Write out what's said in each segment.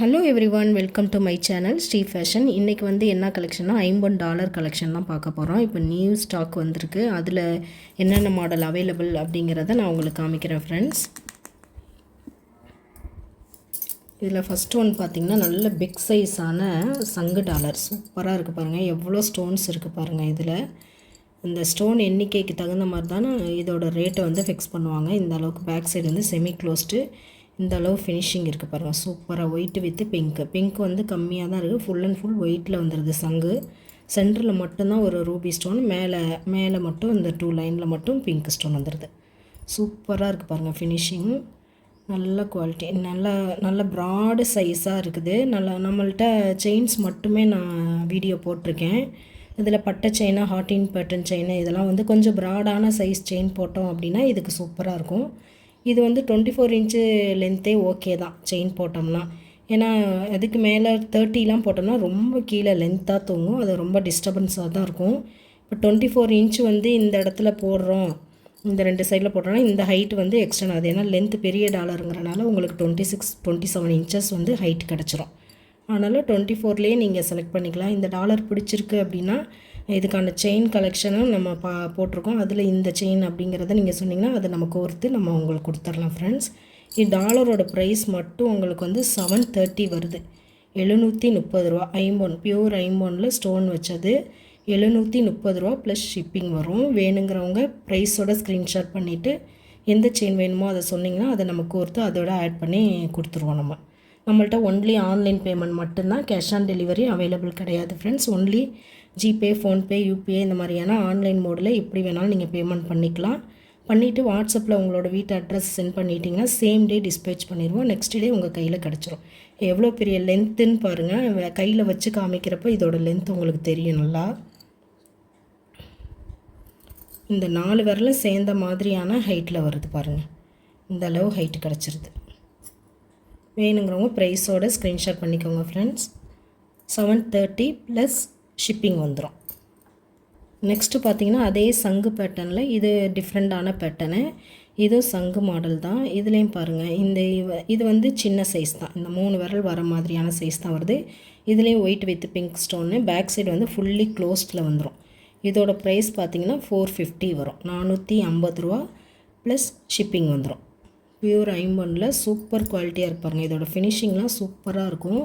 Hello everyone, welcome to my channel Sri fashion. இன்றைக்கி வந்து என்ன கலெக்ஷன்னா $50 கலெக்ஷன் தான் பார்க்க போகிறோம். இப்போ நியூ ஸ்டாக் வந்திருக்கு. அதில் என்னென்ன மாடல் அவைலபிள் அப்படிங்கிறத நான் உங்களுக்கு காமிக்கிறேன் ஃப்ரெண்ட்ஸ். இதில் ஃபஸ்ட் ஒன் பார்த்திங்கன்னா நல்ல பிக் சைஸான சங்கு டாலர் சூப்பராக இருக்குது பாருங்கள். எவ்வளோ ஸ்டோன்ஸ் இருக்குது பாருங்கள். இதில் இந்த ஸ்டோன் எண்ணிக்கைக்கு தகுந்த மாதிரி தானே இதோட ரேட்டை வந்து ஃபிக்ஸ் பண்ணுவாங்க. இந்த அளவுக்கு பேக் சைடு வந்து செமி க்ளோஸ்டு, இந்த அளவு ஃபினிஷிங் இருக்குது பாருங்கள். சூப்பராக ஒயிட்டு வித்து பிங்க் வந்து கம்மியாக தான் இருக்குது. ஃபுல் அண்ட் ஃபுல் ஒயிட்டில் வந்துடுது சங்கு. சென்டரில் மட்டும்தான் ஒரு ரூபி ஸ்டோன், மேலே மட்டும் இந்த 2 லைனில் மட்டும் பிங்க் ஸ்டோன் வந்துடுது. சூப்பராக இருக்குது பாருங்கள் ஃபினிஷிங். நல்ல குவாலிட்டி, நல்ல ப்ராடு சைஸாக இருக்குது. நம்மள்கிட்ட செயின்ஸ் மட்டுமே நான் வீடியோ போட்டிருக்கேன். இதில் பட்டை செயினாக ஹார்டின் பேட்டர்ன் செயின் இதெல்லாம் வந்து கொஞ்சம் ப்ராடான சைஸ் செயின் போட்டோம் அப்படின்னா இதுக்கு சூப்பராக இருக்கும். இது வந்து 24 இன்ச்சு லென்த்தே ஓகே தான் செயின் போட்டோம்னா. ஏன்னா அதுக்கு மேலே 30லாம் போட்டோம்னா ரொம்ப கீழே லென்த்தாக தூங்கும். அது ரொம்ப டிஸ்டர்பன்ஸாக தான் இருக்கும். இப்போ 24 இன்ச்சு வந்து இந்த இடத்துல போடுறோம், இந்த 2 சைடில் போடுறோன்னா இந்த ஹைட் வந்து எக்ஸ்டர்ன் ஆகுது. ஏன்னா லென்த்து பெரிய டாலருங்கிறனால உங்களுக்கு 27 இன்ச்சஸ் வந்து ஹைட் கிடச்சிரும். அதனால் 24லேயே நீங்கள் செலக்ட் பண்ணிக்கலாம். இந்த டாலர் பிடிச்சிருக்கு அப்படின்னா இதுக்கான செயின் கலெக்ஷனும் நம்ம போட்டிருக்கோம். அதில் இந்த செயின் அப்படிங்கிறத நீங்கள் சொன்னிங்கன்னா அதை நம்ம கோர்த்து நம்ம உங்களுக்கு கொடுத்துர்லாம் ஃப்ரெண்ட்ஸ். இது டாலரோட ப்ரைஸ் மட்டும் உங்களுக்கு வந்து 730 வருது. 730 ரூபா. ஐம்பொன், பியூர் ஐம்பொனில் ஸ்டோன் வச்சது. 730 ரூபா ப்ளஸ் ஷிப்பிங் வரும். வேணுங்கிறவங்க ப்ரைஸோட ஸ்க்ரீன்ஷாட் பண்ணிவிட்டு எந்த செயின் வேணுமோ அதை சொன்னிங்கன்னா அதை நம்ம கோர்த்து அதோட ஆட் பண்ணி கொடுத்துருவோம். நம்மள்ட்ட ஒன்லி ஆன்லைன் பேமெண்ட் மட்டும்தான், கேஷ் ஆன் டெலிவரி அவைலபிள் கிடையாது friends. Only GPay, PhonePe, UPI இந்த மாதிரியான ஆன்லைன் மோடில் எப்படி வேணாலும் நீங்கள் பேமெண்ட் பண்ணிக்கலாம். பண்ணிவிட்டு வாட்ஸ்அப்பில் உங்களோட வீட்டு அட்ரஸ் சென்ட் பண்ணிட்டீங்கன்னா சேம் டே டிஸ்பேச் பண்ணிடுவோம். நெக்ஸ்ட் டே உங்கள் கையில் கிடச்சிரும். எவ்வளோ பெரிய லென்த்துன்னு பாருங்கள். கையில் வச்சு காமிக்கிறப்போ இதோட லென்த் உங்களுக்கு தெரியும் நல்லா. இந்த 4 விரலும் சேர்ந்த மாதிரியான ஹைட்டில் வருது பாருங்கள். இந்த அளவு ஹைட்டு கிடச்சிருது. வேணுங்கிறவங்க ப்ரைஸோட ஸ்க்ரீன்ஷாட் பண்ணிக்கோங்க ஃப்ரெண்ட்ஸ். 730 ப்ளஸ் ஷிப்பிங் வந்துடும். நெக்ஸ்ட்டு பார்த்திங்கன்னா அதே சங்கு பேட்டர்னில் இது டிஃப்ரெண்ட்டான பேட்டர்னு. இதுவும் சங்கு மாடல் தான். இதுலேயும் பாருங்கள், இது வந்து சின்ன சைஸ் தான். இந்த 3 விரல் வர மாதிரியான சைஸ் தான் வருது. இதுலேயும் white with pink stone. Back side வந்து ஃபுல்லி க்ளோஸ்டில் வந்துடும். இதோட ப்ரைஸ் பார்த்திங்கன்னா 450 வரும். 450 ரூபா ப்ளஸ் ஷிப்பிங் வந்துடும். பியூர் ஐம்பொனில் சூப்பர் குவாலிட்டியாக இருப்பாருங்க. இதோட ஃபினிஷிங்லாம் சூப்பராக இருக்கும்.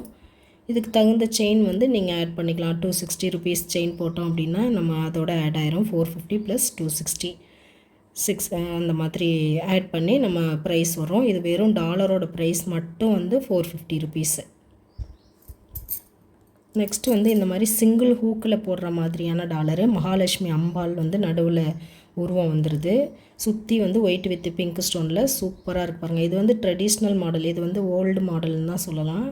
இதுக்கு தகுந்த செயின் வந்து நீங்கள் ஆட் பண்ணிக்கலாம். 260 ருபீஸ் செயின் போட்டோம் அப்படின்னா நம்ம அதோட ஆட் ஆயிரும். 450 ப்ளஸ் 266 அந்த மாதிரி ஆட் பண்ணி நம்ம ப்ரைஸ் வரும். இது வெறும் டாலரோட ப்ரைஸ் மட்டும் வந்து 450 ருபீஸு. நெக்ஸ்ட்டு வந்து இந்த மாதிரி சிங்கிள் ஹூக்கில் போடுற மாதிரியான டாலரு. மகாலட்சுமி அம்பாள் வந்து நடுவில் உருவம் வந்துடுது. சுற்றி வந்து ஒயிட் வித் பிங்க் ஸ்டோனில் சூப்பராக இருப்பாருங்க. இது வந்து ட்ரெடிஷ்னல் மாடல். இது வந்து ஓல்டு மாடல்னு தான் சொல்லலாம்.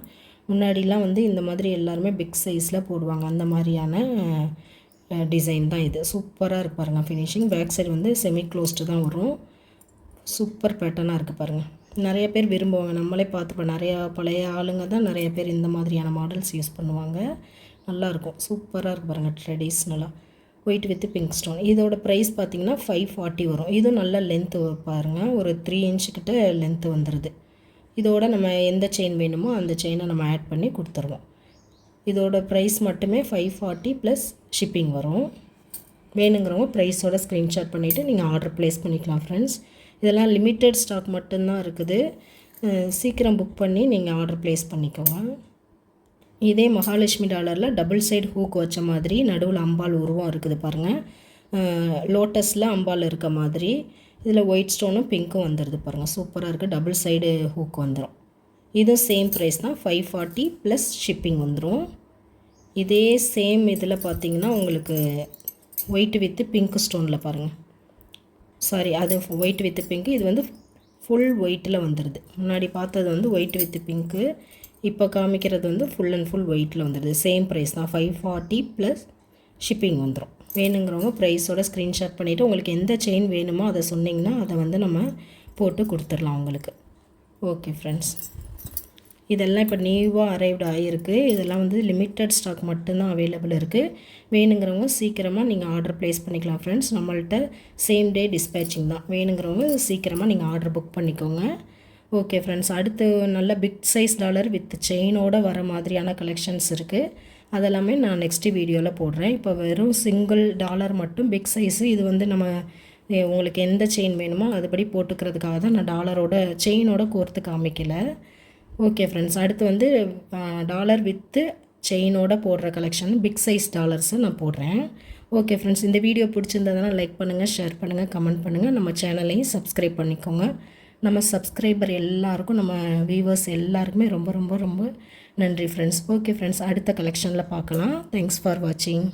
முன்னாடிலாம் வந்து இந்த மாதிரி எல்லாருமே பிக் சைஸில் போடுவாங்க. அந்த மாதிரியான டிசைன் தான் இது. சூப்பராக இருப்பாருங்க ஃபினிஷிங். பேக் சைடு வந்து செமி க்ளோஸ்டு தான் வரும். சூப்பர் பேட்டர்னாக இருக்குது பாருங்கள். நிறைய பேர் விரும்புவாங்க. நம்மளே பார்த்துப்போம். நிறையா பழைய ஆளுங்க தான் நிறைய பேர் இந்த மாதிரியான மாடல்ஸ் யூஸ் பண்ணுவாங்க. நல்லாயிருக்கும். சூப்பராக இருக்குது பாருங்கள். ட்ரெடிஷ்னலாக ஒயிட் வித் பிங்க் ஸ்டோன். இதோட ப்ரைஸ் பார்த்திங்கன்னா 540 வரும். இதுவும் நல்ல லென்த்து பாருங்கள். ஒரு 3 இன்ச்சுக்கிட்ட லென்த்து வந்துடுது. இதோட நம்ம எந்த செயின் வேணுமோ அந்த செயினை நம்ம ஆட் பண்ணி கொடுத்துருவோம். இதோட ப்ரைஸ் மட்டுமே 540 ப்ளஸ் ஷிப்பிங் வரும். வேணுங்கிறவங்க ப்ரைஸோட ஸ்க்ரீன்ஷாட் பண்ணிவிட்டு நீங்கள் ஆர்டர் ப்ளேஸ் பண்ணிக்கலாம் ஃப்ரெண்ட்ஸ். இதெல்லாம் லிமிட்டட் ஸ்டாக் மட்டும்தான் இருக்குது. சீக்கிரம் புக் பண்ணி நீங்கள் ஆர்டர் ப்ளேஸ் பண்ணிக்கோங்க. இதே மகாலட்சுமி டாலரில் டபுள் சைடு ஹூக் வச்ச மாதிரி நடுவில் அம்பாள் உருவம் இருக்குது பாருங்கள். லோட்டஸில் அம்பாள் இருக்க மாதிரி. இதில் ஒயிட் ஸ்டோனும் பிங்க்கும் வந்துடுது பாருங்கள். சூப்பராக இருக்குது. டபுள் சைடு ஹூக் வந்துடும். இதுவும் சேம் ப்ரைஸ் தான். 540 ப்ளஸ் ஷிப்பிங் வந்துடும். இதே சேம் இதில் பார்த்திங்கன்னா உங்களுக்கு ஒயிட் வித் பிங்க் ஸ்டோனில் பாருங்கள். சாரி, அது ஒயிட் வித் பிங்க்கு. இது வந்து ஃபுல் ஒயிட்டில் வந்துடுது. முன்னாடி பார்த்தது வந்து ஒயிட் வித் பிங்க்கு. இப்போ காமிக்கிறது வந்து ஃபுல் அண்ட் ஃபுல் ஒயிட்டில் வந்துடுது. சேம் ப்ரைஸ் தான். 540 ப்ளஸ் ஷிப்பிங் வந்துடும். வேணுங்கிறவங்க ப்ரைஸோட ஸ்க்ரீன்ஷாட் பண்ணிவிட்டு உங்களுக்கு எந்த செயின் வேணுமோ அதை சொன்னிங்கன்னா அதை வந்து நம்ம போட்டு கொடுத்துடலாம் உங்களுக்கு. ஓகே ஃப்ரெண்ட்ஸ், இதெல்லாம் இப்போ நியூவாக அரைவ்டு ஆகிருக்கு. இதெல்லாம் வந்து லிமிட்டட் ஸ்டாக் மட்டும்தான் அவைலபிள் இருக்குது. வேணுங்கிறவங்க சீக்கிரமாக நீங்கள் ஆர்டர் ப்ளேஸ் பண்ணிக்கலாம் ஃப்ரெண்ட்ஸ். நம்மள்ட்ட சேம் டே டிஸ்பேச்சிங் தான். வேணுங்கிறவங்க சீக்கிரமாக நீங்கள் ஆர்டர் புக் பண்ணிக்கோங்க. ஓகே ஃப்ரெண்ட்ஸ், அடுத்து நல்ல பிக் சைஸ் டாலர் வித் செயினோட வர மாதிரியான கலெக்ஷன்ஸ் இருக்குது. அதெல்லாமே நான் நெக்ஸ்ட் வீடியோவில் போடுறேன். இப்போ வெறும் சிங்கிள் டாலர் மட்டும் பிக் சைஸு. இது வந்து நம்ம உங்களுக்கு எந்த செயின் வேணுமோ அதுபடி போட்டுக்கிறதுக்காக தான் நான் டாலரோட செயினோட கோர்த்து காமிக்கலை. ஓகே ஃப்ரெண்ட்ஸ், அடுத்து வந்து டாலர் வித்து செயினோட போடுற கலெக்ஷன் பிக் சைஸ் டாலர்ஸு நான் போடுறேன். ஓகே ஃப்ரெண்ட்ஸ், இந்த வீடியோ பிடிச்சிருந்ததுனா லைக் பண்ணுங்கள், ஷேர் பண்ணுங்கள், கமெண்ட் பண்ணுங்கள். நம்ம சேனலையும் சப்ஸ்கிரைப் பண்ணிக்கோங்க. நம்ம சப்ஸ்கிரைபர் எல்லாருக்கும், நம்ம வியூவர்ஸ் எல்லாருக்குமே ரொம்ப ரொம்ப ரொம்ப நன்றி ஃப்ரெண்ட்ஸ். ஓகே ஃப்ரெண்ட்ஸ், அடுத்த கலெக்ஷனில் பார்க்கலாம். தேங்க்ஸ் ஃபார் வாட்சிங்.